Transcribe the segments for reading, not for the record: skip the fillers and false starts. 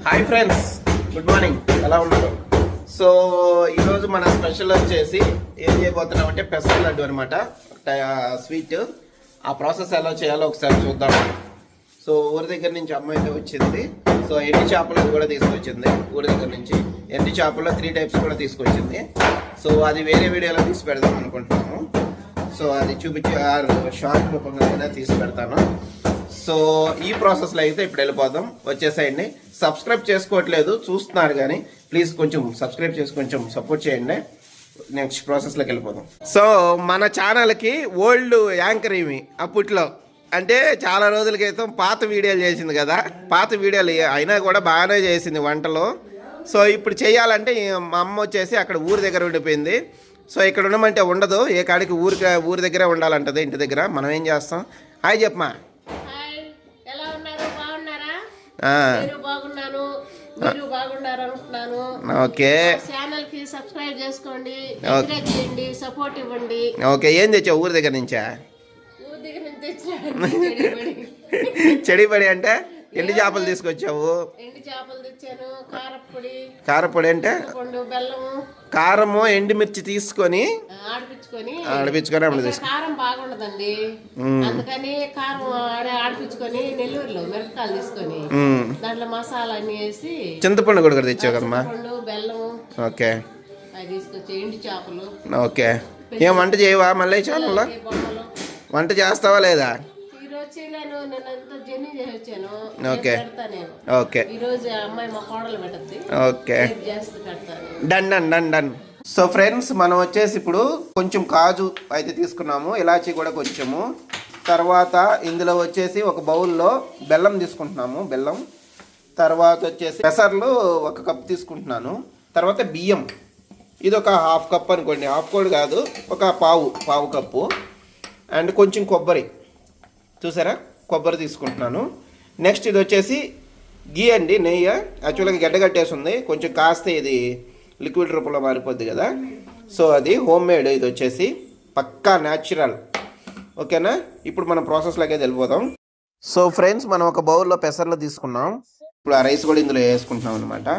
Hi friends, good morning. ఎలా ఉన్నారు? So ఈరోజు మన స్పెషల్ వచ్చేసి ఏం చేయబోతున్నాం అంటే పెసర లడ్డు అనమాట, స్వీట్. ఆ ప్రాసెస్ ఎలా చేయాలో ఒకసారి చూద్దాం. సో ఊరి దగ్గర నుంచి అమ్మ అయితే వచ్చింది. సో ఎండి చేపలు కూడా తీసుకొచ్చింది ఊరి దగ్గర నుంచి. ఎండి చేపల్లో 3 టైప్స్ కూడా తీసుకొచ్చింది. సో అది వేరే వీడియోలో తీసి పెడదాం అనుకుంటున్నాము. సో అది చూపించి షార్ట్ రూపంగా తీసి పెడతాను. సో ఈ ప్రాసెస్లో అయితే ఇప్పుడు వెళ్ళిపోదాం. వచ్చేసేయండి. సబ్స్క్రైబ్ చేసుకోవట్లేదు, చూస్తున్నారు కానీ ప్లీజ్ కొంచెం సబ్స్క్రైబ్ చేసి కొంచెం సపోర్ట్ చేయండి. నెక్స్ట్ ప్రాసెస్లోకి వెళ్ళిపోదాం. సో మన ఛానల్కి ఓల్డ్ యాంకర్ ఏమి అప్పట్లో అంటే చాలా రోజుల క్రితం పాత వీడియోలు చేసింది కదా. పాత వీడియోలు అయినా కూడా బాగానే చేసింది వంటలు. సో ఇప్పుడు చేయాలంటే మా అమ్మ వచ్చేసి అక్కడ ఊరి దగ్గర ఉండిపోయింది. సో ఇక్కడ ఉండమంటే ఉండదు, ఏ కాడికి ఊరి దగ్గరే ఉండాలంటది, ఇంటి దగ్గర. మనం ఏం చేస్తాం? హాయ్ చెప్పమా. ఓకే, సబ్స్క్రైబ్ చేసుకోండి, సపోర్ట్ ఇవ్వండి. ఓకే, ఏం తెచ్చావు ఊరి దగ్గర నుంచా? చెడిపడి అంటే ఎండి చేపలు తీసుకొచ్చావు. ఎండి చేపలు తెచ్చాను, కారపొడి అంటే బెల్లము, కారము, ఎండుమిర్చి తీసుకొని ఆడిపించుకొని కారం బాగుండదండి, అందుకని కారం ఆడిపించుకొని నెల్లూరులో మిరపకాయలు తీసుకొని దాంట్లో మసాలా అన్ని వేసి చింతపండు కూడా తెచ్చావు కదమ్మా. బెల్లము. ఓకే, అది తీసుకొచ్చి ఎండి చేపలు. ఓకే, ఏం వంట చేయవా మళ్ళీ? ఛానల్లో వంట చేస్తావా లేదా? Okay okay okay, done done done done. So friends, మనం వచ్చేసి ఇప్పుడు కొంచెం కాజు అయితే తీసుకున్నాము, ఇలాచీ కూడా కొంచెము. తర్వాత ఇందులో వచ్చేసి ఒక బౌల్లో బెల్లం తీసుకుంటున్నాము, బెల్లం. తర్వాత వచ్చేసి పెసర్లు 1 కప్ తీసుకుంటున్నాను. తర్వాత బియ్యం, ఇది ఒక 1/2 కప్ అనుకోండి, హాఫ్ కూడా కాదు, ఒక పావు కప్పు. అండ్ కొంచెం కొబ్బరి, చూసారా, కొబ్బరి తీసుకుంటున్నాను. నెక్స్ట్ ఇది వచ్చేసి గీ అండి, నెయ్యి. యాక్చువల్గా గడ్డగట్టేసి ఉంది, కొంచెం కాస్తే ఇది లిక్విడ్ రూపంలో మారిపోద్ది కదా. సో అది హోమ్ మేడ్, ఇది వచ్చేసి పక్కా న్యాచురల్. ఓకేనా, ఇప్పుడు మనం ప్రాసెస్లోకి వెళ్ళిపోదాం. సో ఫ్రెండ్స్, మనం ఒక బౌల్లో పెసర్లు తీసుకున్నాం. ఇప్పుడు ఆ రైస్ కూడా ఇందులో వేసుకుంటున్నాం అనమాట.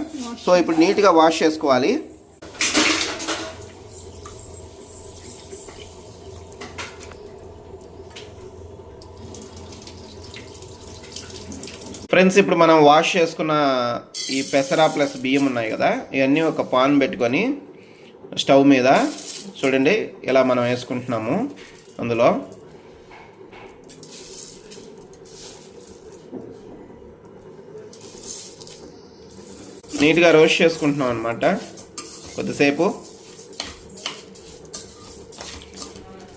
సో ఇప్పుడు నీట్గా వాష్ చేసుకోవాలి. ఫ్రెండ్స్, ఇప్పుడు మనం వాష్ చేసుకున్న ఈ పెసర ప్లస్ బియ్యం ఉన్నాయి కదా, ఇవన్నీ ఒక పాన్ పెట్టుకొని స్టవ్ మీద చూడండి ఇలా మనం వేసుకుంటున్నాము. అందులో నీట్గా రోస్ట్ చేసుకుంటున్నాం అనమాట. కొద్దిసేపు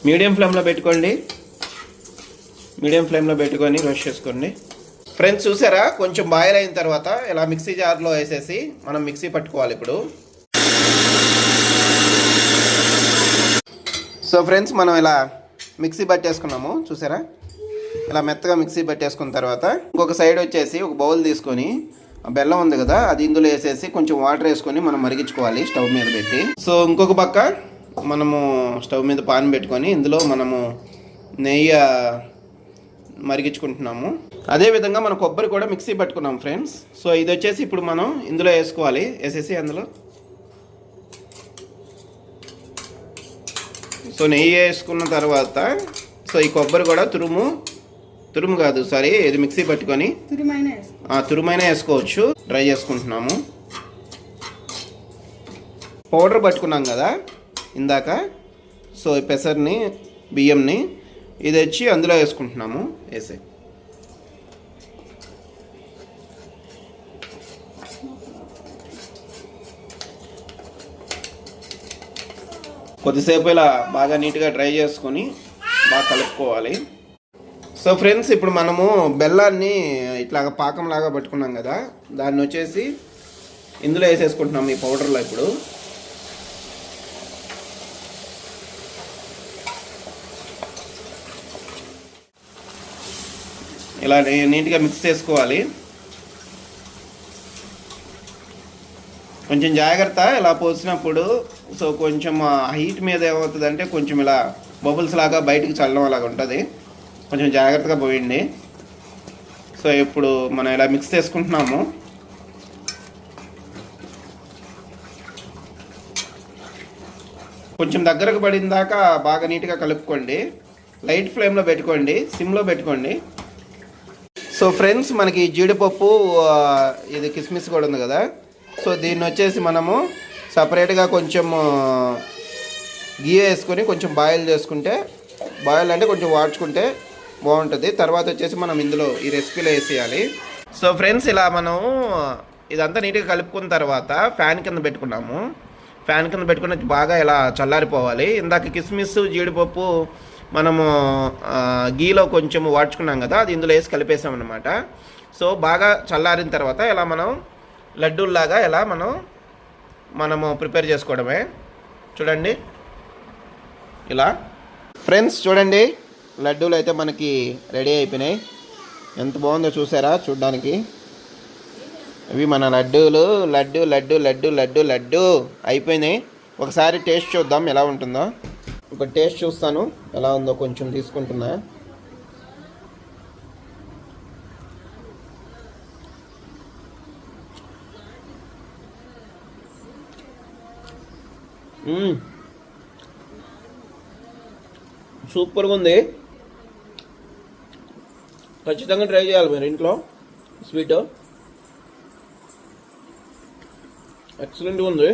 మీడియం ఫ్లేమ్లో పెట్టుకోండి, మీడియం ఫ్లేమ్లో పెట్టుకొని రోస్ట్ చేసుకోండి. ఫ్రెండ్స్ చూసారా, కొంచెం బాయిల్ అయిన తర్వాత ఇలా మిక్సీ జార్లో వేసేసి మనం మిక్సీ పట్టుకోవాలి ఇప్పుడు. సో ఫ్రెండ్స్, మనం ఇలా మిక్సీ పట్టేసుకున్నాము, చూసారా, ఇలా మెత్తగా మిక్సీ పట్టేసుకున్న తర్వాత ఇంకొక సైడ్ వచ్చేసి ఒక బౌల్ తీసుకొని బెల్లం ఉంది కదా, అది ఇందులో వేసేసి కొంచెం వాటర్ వేసుకొని మనం మరిగించుకోవాలి స్టవ్ మీద పెట్టి. సో ఇంకొక పక్క మనము స్టవ్ మీద పాన్ పెట్టుకొని ఇందులో మనము నెయ్యి మరిగించుకుంటున్నాము. అదేవిధంగా మనం కొబ్బరి కూడా మిక్సీ పట్టుకున్నాం ఫ్రెండ్స్. సో ఇది వచ్చేసి ఇప్పుడు మనం ఇందులో వేసుకోవాలి. వేసేసి అందులో సో నెయ్యి వేసుకున్న తర్వాత సో ఈ కొబ్బరి కూడా తురుము కాదు సారీ, ఇది మిక్సీ పట్టుకొని తురుమైనా వేసుకోవచ్చు. డ్రై చేసుకుంటున్నాము. పౌడర్ పట్టుకున్నాం కదా ఇందాక, సో ఈ పెసర్ని బియ్యంని ఇది వచ్చి అందులో వేసుకుంటున్నాము. వేసే కొద్దిసేపు ఇలా బాగా నీట్గా డ్రై చేసుకొని బాగా కలుపుకోవాలి. సో ఫ్రెండ్స్, ఇప్పుడు మనము బెల్లాన్ని ఇట్లాగా పాకంలాగా పట్టుకున్నాం కదా, దాన్ని వచ్చేసి ఇందులో వేసేసుకుంటున్నాము ఈ పౌడర్లో. ఇప్పుడు ఇలా నీట్గా మిక్స్ చేసుకోవాలి. కొంచెం జాగ్రత్త ఇలా పోసినప్పుడు. సో కొంచెం హీట్ మీద ఏమవుతుందంటే కొంచెం ఇలా బబుల్స్ లాగా బయటికి చల్లడం అలాగా ఉంటుంది, కొంచెం జాగ్రత్తగా పోయండి. సో ఇప్పుడు మనం ఇలా మిక్స్ చేసుకుంటున్నాము. కొంచెం దగ్గరకు పడిన దాకా బాగా నీట్గా కలుపుకోండి. లైట్ ఫ్లేమ్లో పెట్టుకోండి, సిమ్లో పెట్టుకోండి. సో ఫ్రెండ్స్, మనకి జీడిపప్పు ఇది కిస్మిస్ కూడా ఉంది కదా. సో దీన్ని వచ్చేసి మనము సపరేట్గా కొంచెం గీ వేసుకొని కొంచెం బాయిల్ చేసుకుంటే, బాయిల్ అంటే కొంచెం వాడ్చుకుంటే బాగుంటుంది. తర్వాత వచ్చేసి మనం ఇందులో ఈ రెసిపీలో వేసేయాలి. సో ఫ్రెండ్స్, ఇలా మనం ఇదంతా నీట్గా కలుపుకున్న తర్వాత ఫ్యాన్ కింద పెట్టుకున్నాము. ఫ్యాన్ కింద పెట్టుకుని బాగా ఇలా చల్లారిపోవాలి. ఇందాక కిస్మిస్ జీడిపప్పు మనము గీలో కొంచెం వాడ్చుకున్నాం కదా, అది ఇందులో వేసి కలిపేసామన్నమాట. సో బాగా చల్లారిన తర్వాత ఇలా మనం లడ్డూల్లాగా ఇలా మనము ప్రిపేర్ చేసుకోవడమే. చూడండి ఇలా. ఫ్రెండ్స్ చూడండి, లడ్డూలు అయితే మనకి రెడీ అయిపోయినాయి. ఎంత బాగుందో చూసారా చూడ్డానికి. ఇవి మన లడ్డూలు. లడ్డు లడ్డు లడ్డు లడ్డు లడ్డు అయిపోయినాయి. ఒకసారి టేస్ట్ చూద్దాం ఎలా ఉంటుందో. ఒక టేస్ట్ చూస్తాను ఎలా ఉందో. కొంచెం తీసుకుంటున్నా. సూపర్గా ఉంది. ఖచ్చితంగా ట్రై చేయాలి మీరు ఇంట్లో. స్వీట్ ఎక్సలెంట్గా ఉంది.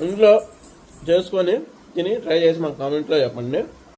ఇంట్లో చేసుకొని తిని ట్రై చేసి మాకు కామెంట్లో చెప్పండి.